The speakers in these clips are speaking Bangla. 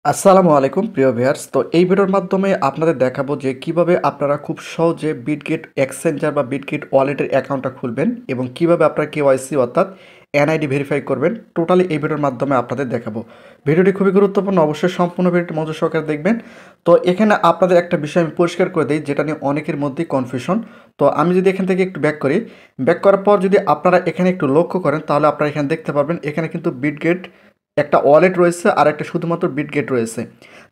আসসালামু আলাইকুম প্রিয় ভিউয়ার্স। তো এই ভিডিওর মাধ্যমে আপনাদের দেখাবো যে কিভাবে আপনারা খুব সহজে বিটগেট এক্সচেঞ্জার বা বিটগেট ওয়ালেটের অ্যাকাউন্টটা খুলবেন এবং কিভাবে আপনারা কেওয়াইসি অর্থাৎ এনআইডি ভেরিফাই করবেন। টোটালি এই ভিডিওর মাধ্যমে আপনাদের দেখাবো। ভিডিওটি খুবই গুরুত্বপূর্ণ, অবশ্যই সম্পূর্ণ ভিডিওটি মনোযোগ সহকারে দেখবেন। তো এখানে আপনাদের একটা বিষয় আমি পরিষ্কার করে দিই, যেটা নিয়ে অনেকের মধ্যেই কনফিউশন। তো আমি যদি এখান থেকে একটু ব্যাক করি, ব্যাক করার পর যদি আপনারা এখানে একটু লক্ষ্য করেন, তাহলে আপনারা এখানে দেখতে পারবেন এখানে কিন্তু বিটগেট একটা ওয়ালেট রয়েছে আর একটা শুধুমাত্র বিটগেট রয়েছে।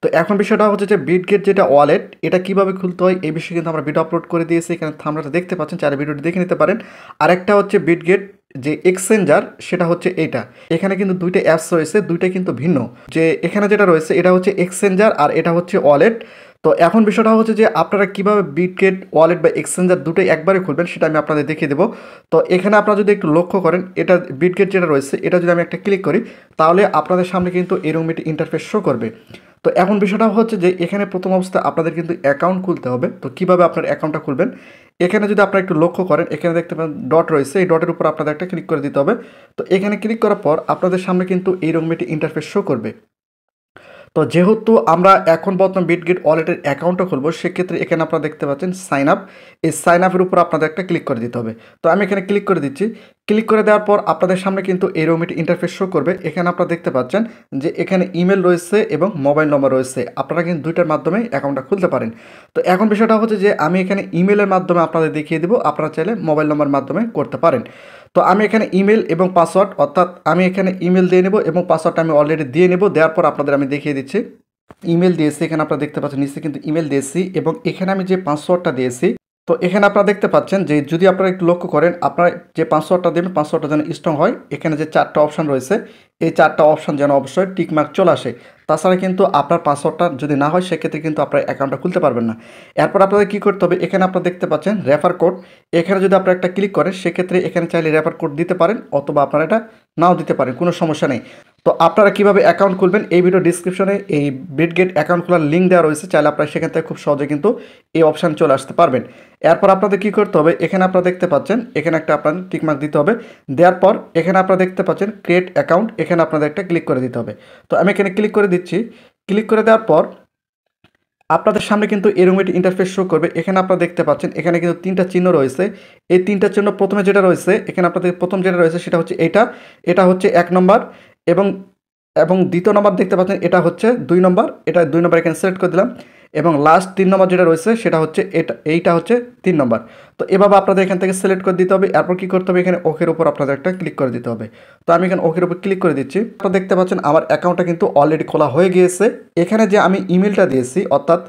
তো এখন বিষয়টা হচ্ছে যে বিটগেট যেটা ওয়ালেট, এটা কিভাবে খুলতে হয় এই বিষয়ে কিন্তু আমরা ভিডিও আপলোড করে দিয়েছি। এখানে থাম্বনেলটা দেখতে পাচ্ছেন, চাইলে ভিডিওটি দেখে নিতে পারেন। আরেকটা হচ্ছে বিটগেট যে এক্সচেঞ্জার, সেটা হচ্ছে এইটা। এখানে কিন্তু দুইটা অ্যাপস রয়েছে, দুইটা কিন্তু ভিন্ন। যে এখানে যেটা রয়েছে এটা হচ্ছে এক্সচেঞ্জার আর এটা হচ্ছে ওয়ালেট। তো এখন বিষয়টা হচ্ছে যে আপনারা কিভাবে বিটগেট ওয়ালেট বা এক্সচেঞ্জার দুটোই একবারে খুলবেন সেটা আমি আপনাদের দেখিয়ে দেবো। তো এখানে আপনারা যদি একটু লক্ষ্য করেন, এটা বিটগেট যেটা রয়েছে এটা যদি আমি একটা ক্লিক করি, তাহলে আপনাদের সামনে কিন্তু এরকম একটি ইন্টারফেস শো করবে। তো এখন বিষয়টা হচ্ছে যে এখানে প্রথম অবস্থায় আপনাদের কিন্তু অ্যাকাউন্ট খুলতে হবে। তো কিভাবে আপনার অ্যাকাউন্টটা খুলবেন, এখানে যদি আপনারা একটু লক্ষ্য করেন, এখানে দেখতে পাবেন ডট রয়েছে, এই ডটের উপর আপনাদের একটা ক্লিক করে দিতে হবে। তো এখানে ক্লিক করার পর আপনাদের সামনে কিন্তু এইরকম একটি ইন্টারফেস শো করবে। তো যেহেতু আমরা এখন বর্তমান বিটগেট ওয়ালেটের অ্যাকাউন্টটা খুলবো, সেক্ষেত্রে এখানে আপনারা দেখতে পাচ্ছেন সাইন আপ। এই সাইন আপের উপর আপনাদের একটা ক্লিক করে দিতে হবে। তো আমি এখানে ক্লিক করে দিচ্ছি। ক্লিক করে দেওয়ার পর আপনাদের সামনে কিন্তু এরকম একটি ইন্টারফেস শো করবে। এখানে আপনারা দেখতে পাচ্ছেন যে এখানে ইমেল রয়েছে এবং মোবাইল নম্বর রয়েছে। আপনারা কিন্তু দুইটার মাধ্যমে অ্যাকাউন্টটা খুলতে পারেন। তো এখন বিষয়টা হচ্ছে যে আমি এখানে ইমেলের মাধ্যমে আপনাদের দেখিয়ে দেবো, আপনারা চাইলে মোবাইল নম্বরের মাধ্যমে করতে পারেন। তো আমি এখানে ইমেল এবং পাসওয়ার্ড, অর্থাৎ আমি এখানে ইমেল দিয়ে নেব এবং পাসওয়ার্ডটা আমি অলরেডি দিয়ে নেব। দেওয়ার পর আপনাদের আমি দেখিয়ে দিচ্ছি। ইমেল দিয়েছি, এখানে আপনারা দেখতে পাচ্ছেন নিচে কিন্তু ইমেল দিয়েছি এবং এখানে আমি যে পাসওয়ার্ডটা দিয়েছি, তো এখানে আপনারা দেখতে পাচ্ছেন যে যদি আপনারা একটু লক্ষ্য করেন, আপনারা যে পাসওয়ার্ডটা দেবেন পাসওয়ার্ডটা যেন স্ট্রং হয়। এখানে যে চারটা অপশান রয়েছে, এই চারটা অপশান যেন অবশ্যই টিকমার্ক চলে আসে। তাছাড়া কিন্তু আপনার পাসওয়ার্ডটা যদি না হয়, সেক্ষেত্রে কিন্তু আপনার অ্যাকাউন্টটা খুলতে পারবেন না। এরপর আপনাদের কী করতে হবে, এখানে আপনারা দেখতে পাচ্ছেন রেফার কোড। এখানে যদি আপনারা একটা ক্লিক করেন, সেক্ষেত্রে এখানে চাইলে রেফার কোড দিতে পারেন অথবা আপনারা এটা নাও দিতে পারেন, কোনো সমস্যা নেই। তো আপনারা কীভাবে অ্যাকাউন্ট খুলবেন, এই ভিডিও ডিসক্রিপশনে এই বিটগেট অ্যাকাউন্ট খোলার লিঙ্ক দেওয়া রয়েছে, চাইলে আপনারা সেখান থেকে খুব সহজে কিন্তু এই অপশান চলে আসতে পারবেন। এরপর আপনাদের কী করতে হবে, এখানে আপনারা দেখতে পাচ্ছেন এখানে একটা আপনাদের টিকমার্ক দিতে হবে। দেওয়ার পর এখানে আপনারা দেখতে পাচ্ছেন ক্রিয়েট অ্যাকাউন্ট, এখানে আপনাদের একটা ক্লিক করে দিতে হবে। তো আমি এখানে ক্লিক করে দিচ্ছি। ক্লিক করে দেওয়ার পর আপনাদের সামনে কিন্তু এরকম একটি ইন্টারফেস শো করবে। এখানে আপনারা দেখতে পাচ্ছেন এখানে কিন্তু তিনটা চিহ্ন রয়েছে। এই তিনটা চিহ্ন প্রথমে যেটা রয়েছে, এখানে আপনাদের প্রথম যেটা রয়েছে সেটা হচ্ছে এটা। এটা হচ্ছে 1 নম্বর এবং এবং দ্বিতীয় নম্বর দেখতে পাচ্ছেন এটা হচ্ছে 2 নম্বর। এটা 2 নম্বর এখানে সিলেক্ট করে দিলাম এবং লাস্ট 3 নম্বর যেটা রয়েছে সেটা হচ্ছে এইটা হচ্ছে 3 নম্বর। তো এভাবে আপনাদের এখান থেকে সিলেক্ট করে দিতে হবে। এরপর কী করতে হবে, এখানে ওকের উপর আপনাদের একটা ক্লিক করে দিতে হবে। তো আমি এখানে ওকের উপর ক্লিক করে দিচ্ছি। আপনারা দেখতে পাচ্ছেন আমার অ্যাকাউন্টটা কিন্তু অলরেডি খোলা হয়ে গিয়েছে। এখানে যে আমি ইমেলটা দিয়েছি, অর্থাৎ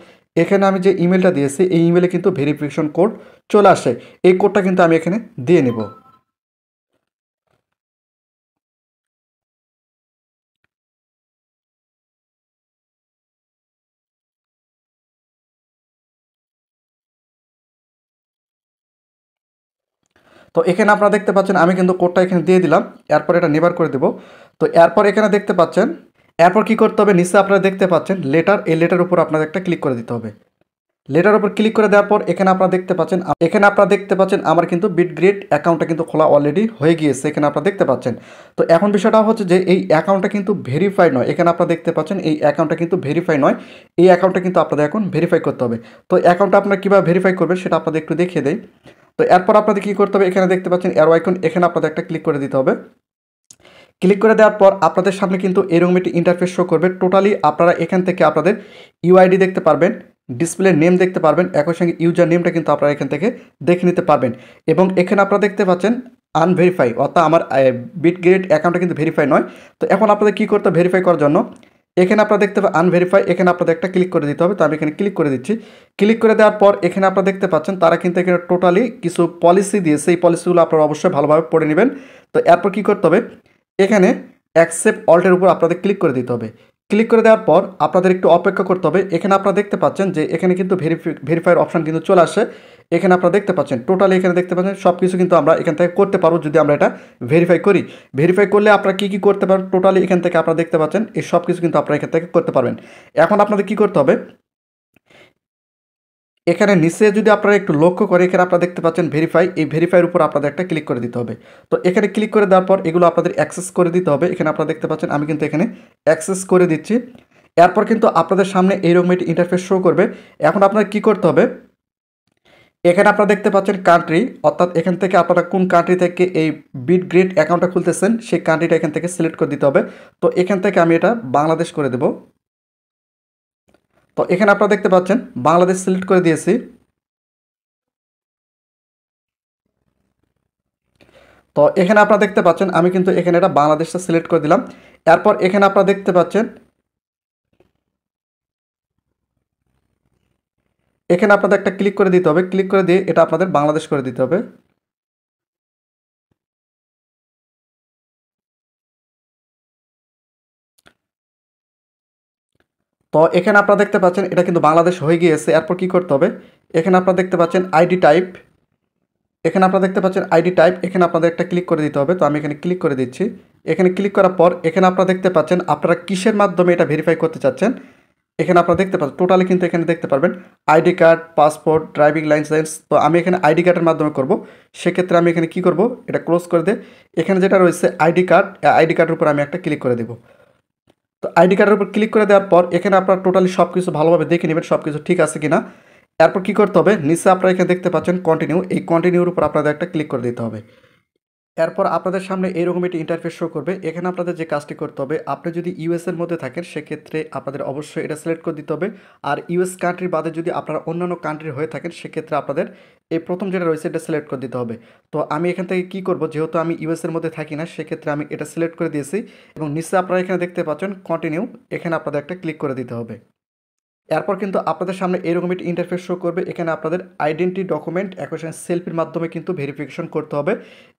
এখানে আমি যে ইমেলটা দিয়েছি এই ইমেলে কিন্তু ভেরিফিকেশন কোড চলে আসে। এই কোডটা কিন্তু আমি এখানে দিয়ে নেব। তো এখানে আপনারা দেখতে পাচ্ছেন আমি কিন্তু কোডটা এখানে দিয়ে দিলাম। এরপর এটা নেবার করে দেব। তো এরপর এখানে দেখতে পাচ্ছেন, এরপর কি করতে হবে, নিচে আপনারা দেখতে পাচ্ছেন লেটার, এই লেটার উপর আপনাদের একটা ক্লিক করে দিতে হবে। লেটার উপর ক্লিক করে দেওয়ার পর এখানে আপনারা দেখতে পাচ্ছেন আমার কিন্তু বিটগেট অ্যাকাউন্টটা কিন্তু খোলা অলরেডি হয়ে গিয়েছে, এখানে আপনারা দেখতে পাচ্ছেন। তো এখন বিষয়টা হচ্ছে যে এই অ্যাকাউন্টটা কিন্তু ভেরিফাই নয়। এখানে আপনারা দেখতে পাচ্ছেন এই অ্যাকাউন্টটা কিন্তু ভেরিফাই নয়। এই অ্যাকাউন্টটা কিন্তু আপনাদের এখন ভেরিফাই করতে হবে। তো অ্যাকাউন্টটা আপনারা কীভাবে ভেরিফাই করবেন সেটা আপনাদের একটু দেখিয়ে দেয়। তো এরপর আপনাদের কী করতে হবে, এখানে দেখতে পাচ্ছেন অ্যারো আইকন, এখানে আপনাদের একটা ক্লিক করে দিতে হবে। ক্লিক করে দেওয়ার পর আপনাদের সামনে কিন্তু এরকম একটি ইন্টারফেস শো করবে। টোটালি আপনারা এখান থেকে আপনাদের ইউআইডি দেখতে পারবেন, ডিসপ্লে নেম দেখতে পারবেন, একই সঙ্গে ইউজার নেমটা কিন্তু আপনারা এখান থেকে দেখে নিতে পারবেন। এবং এখানে আপনারা দেখতে পাচ্ছেন আনভেরিফাই, অর্থাৎ আমার বিটগেট অ্যাকাউন্টটা কিন্তু ভেরিফাই নয়। তো এখন আপনাদের কী করতে হবে, ভেরিফাই করার জন্য এখানে আপনারা দেখতে পাবেন আনভেরিফাই, এখানে আপনাদের একটা ক্লিক করে দিতে হবে। তো আমি এখানে ক্লিক করে দিচ্ছি। ক্লিক করে দেওয়ার পর এখানে আপনারা দেখতে পাচ্ছেন তারা কিন্তু এখানে টোটালি কিছু পলিসি দিয়েছে, এই পলিসিগুলো আপনারা অবশ্যই ভালোভাবে পড়ে নেবেন। তো এরপর কী করতে হবে, এখানে অ্যাকসেপ্ট অল্টের উপর আপনাদের ক্লিক করে দিতে হবে। ক্লিক করে দেওয়ার পর আপনাদের একটু অপেক্ষা করতে হবে। এখানে আপনারা দেখতে পাচ্ছেন যে এখানে কিন্তু ভেরিফাইয়ের অপশান কিন্তু চলে আসে। এখানে আপনারা দেখতে পাচ্ছেন টোটালি, এখানে দেখতে পাচ্ছেন সব কিছু কিন্তু আমরা এখান থেকে করতে পারবো যদি আমরা এটা ভেরিফাই করি। ভেরিফাই করলে আপনারা কী কী করতে পারেন টোটালি এখান থেকে আপনারা দেখতে পাচ্ছেন, এই সব কিছু কিন্তু আপনারা এখান থেকে করতে পারবেন। এখন আপনাদের কী করতে হবে, এখানে নিচে যদি আপনারা একটু লক্ষ্য করে, এখানে আপনারা দেখতে পাচ্ছেন ভেরিফাই, এই ভেরিফাইয়ের উপর আপনাদের একটা ক্লিক করে দিতে হবে। তো এখানে ক্লিক করে দেওয়ার পর এগুলো আপনাদের অ্যাক্সেস করে দিতে হবে। এখানে আপনারা দেখতে পাচ্ছেন আমি কিন্তু এখানে অ্যাক্সেস করে দিচ্ছি। এরপর কিন্তু আপনাদের সামনে এইরকম একটি ইন্টারফেস শো করবে। এখন আপনার কি করতে হবে, এখানে আপনারা দেখতে পাচ্ছেন কান্ট্রি, অর্থাৎ এখান থেকে আপনারা কোন কান্ট্রি থেকে এই বিটগ্রেড অ্যাকাউন্টটা খুলতেছেন সেই কান্ট্রিটা এখান থেকে সিলেক্ট করে দিতে হবে। তো এখান থেকে আমি এটা বাংলাদেশ করে দেব। তো এখানে আপনারা দেখতে পাচ্ছেন বাংলাদেশ সিলেক্ট করে দিয়েছি। তো এখানে আপনারা দেখতে পাচ্ছেন আমি কিন্তু এখানে এটা বাংলাদেশটা সিলেক্ট করে দিলাম। এরপর এখানে আপনারা দেখতে পাচ্ছেন এখানে আপনাদের একটা ক্লিক করে দিতে হবে, ক্লিক করে দিয়ে এটা আপনাদের বাংলাদেশ করে দিতে হবে। তো এখানে আপনারা দেখতে পাচ্ছেন এটা কিন্তু বাংলাদেশ হয়ে গিয়েছে। এরপর কি করতে হবে, এখানে আপনারা দেখতে পাচ্ছেন আইডি টাইপ, এখানে আপনারা দেখতে পাচ্ছেন আইডি টাইপ, এখানে আপনাদের একটা ক্লিক করে দিতে হবে। তো আমি এখানে ক্লিক করে দিচ্ছি। এখানে ক্লিক করার পর এখানে আপনারা দেখতে পাচ্ছেন আপনারা কিসের মাধ্যমে এটা ভেরিফাই করতে চাচ্ছেন। এখানে আপনারা দেখতে পাচ্ছেন টোটালি কিন্তু এখানে দেখতে পারবেন ID card, passport, driving licence. তো আমি এখানে আইডি কার্ডের মাধ্যমে করব। সেক্ষেত্রে আমি এখানে কি করব, এটা ক্লোজ করে দিয়ে এখানে যেটা রয়েছে আইডি কার্ড, আইডি কার্ডের উপর আমি একটা ক্লিক করে দেবো। তো আইডি কার্ডের উপর ক্লিক করে দেওয়ার পর এখানে আপনারা টোটালি সব কিছু ভালোভাবে দেখে নেবেন সব কিছু ঠিক আছে কিনা। এরপর কী করতে হবে, নিচে আপনারা এখানে দেখতে পাচ্ছেন কন্টিনিউ, এই কন্টিনিউর উপর আপনাদের একটা ক্লিক করে দিতে হবে। এরপর আপনাদের সামনে এইরকম একটি ইন্টারফেস শো করবে। এখানে আপনাদের যে কাজটি করতে হবে, আপনি যদি ইউএসের মধ্যে থাকেন সেক্ষেত্রে আপনাদের অবশ্যই এটা সিলেক্ট করে দিতে হবে। আর ইউএস কান্ট্রি বাদে যদি আপনারা অন্যান্য কান্ট্রি হয়ে থাকেন সেক্ষেত্রে আপনাদের এই প্রথম যেটা রয়েছে এটা সিলেক্ট করে দিতে হবে। তো আমি এখান থেকে কি করব, যেহেতু আমি ইউএসের মধ্যে থাকি না সেক্ষেত্রে আমি এটা সিলেক্ট করে দিয়েছি এবং নিচে আপনারা এখানে দেখতে পাচ্ছেন কন্টিনিউ, এখানে আপনাদের একটা ক্লিক করে দিতে হবে। এরপর কিন্তু আপনাদের সামনে এরকম একটি ইন্টারফেস শো করবে। এখানে আপনাদের আইডেন্টি ডকুমেন্ট একই সঙ্গে সেলফির মাধ্যমে কিন্তু ভেরিফিকেশন করতে হবে।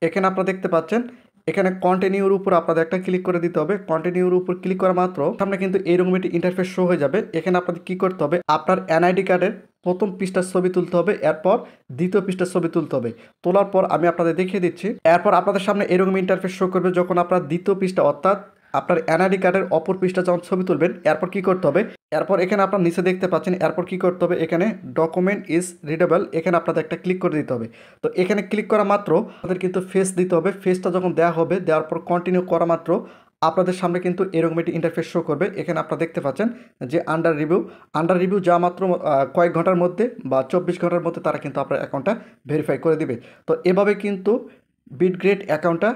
এখানে আপনারা দেখতে পাচ্ছেন এখানে কন্টিনিউর উপর আপনাদের একটা ক্লিক করে দিতে হবে। কন্টিনিউর উপর ক্লিক করা মাত্র সামনে কিন্তু এরকম একটি ইন্টারফেস শো হয়ে যাবে। এখানে আপনাদের কি করতে হবে, আপনার এনআইডি কার্ডের প্রথম পৃষ্ঠার ছবি তুলতে হবে, এরপর দ্বিতীয় পৃষ্ঠার ছবি তুলতে হবে। তোলার পর আমি আপনাদের দেখিয়ে দিচ্ছি। এরপর আপনাদের সামনে এরকম ইন্টারফেস শো করবে যখন আপনার দ্বিতীয় পৃষ্ঠা অর্থাৎ আপনার এনআইডি কার্ডের অপর পৃষ্ঠা যখন ছবি তুলবেন। এরপর কি করতে হবে, এরপর এখানে আপনার নিচে দেখতে পাচ্ছেন এরপর কি করতে হবে, এখানে ডকুমেন্ট ইজ রিডেবল, এখানে আপনাদের একটা ক্লিক করে দিতে হবে। তো এখানে ক্লিক করা মাত্র আপনাদের কিন্তু ফেস দিতে হবে। ফেসটা যখন দেওয়া হবে, দেওয়ার পর কন্টিনিউ করা মাত্র আপনাদের সামনে কিন্তু এরকম একটি ইন্টারফেস শো করবে। এখানে আপনারা দেখতে পাচ্ছেন যে আন্ডার রিভিউ যা মাত্র কয়েক ঘন্টার মধ্যে বা 24 ঘন্টার মধ্যে তারা কিন্তু আপনার অ্যাকাউন্টটা ভেরিফাই করে দিবে। তো এভাবে কিন্তু বিটগ্রেড অ্যাকাউন্টটা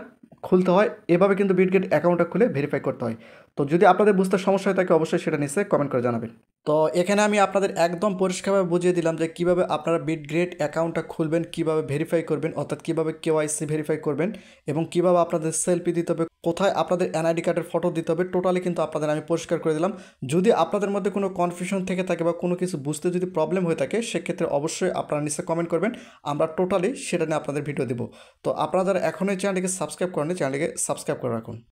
খুলতে হয়, এভাবে কিন্তু বিটগ্রেড অ্যাকাউন্টটা খুলে ভেরিফাই করতে হয়। তো যদি আপনাদের বুঝতে সমস্যা হয় থাকে অবশ্যই সেটা নিচে কমেন্ট করে জানাবেন। তো এখানে আমি আপনাদের একদম পরিষ্কারভাবে বুঝিয়ে দিলাম যে কীভাবে আপনারা বিটগ্রেড অ্যাকাউন্টটা খুলবেন, কীভাবে ভেরিফাই করবেন, অর্থাৎ কীভাবে কেওয়াইসি ভেরিফাই করবেন এবং কীভাবে আপনাদের সেলফি দিতে হবে, কোথায় আপনাদের এনআইডি কার্ডের ফটো দিতে হবে, টোটালি কিন্তু আপনাদের আমি পরিষ্কার করে দিলাম। যদি আপনাদের মধ্যে কোনো কনফিউশন থেকে থাকে বা কোনো কিছু বুঝতে যদি প্রবলেম হয়ে থাকে সেক্ষেত্রে অবশ্যই আপনারা নিচে কমেন্ট করবেন, আমরা টোটালি সেটা নিয়ে আপনাদের ভিডিও দেবো। তো আপনারা যারা এখনই চ্যানেলটিকে সাবস্ক্রাইব করেন চ্যানেলটিকে সাবস্ক্রাইব করে রাখুন।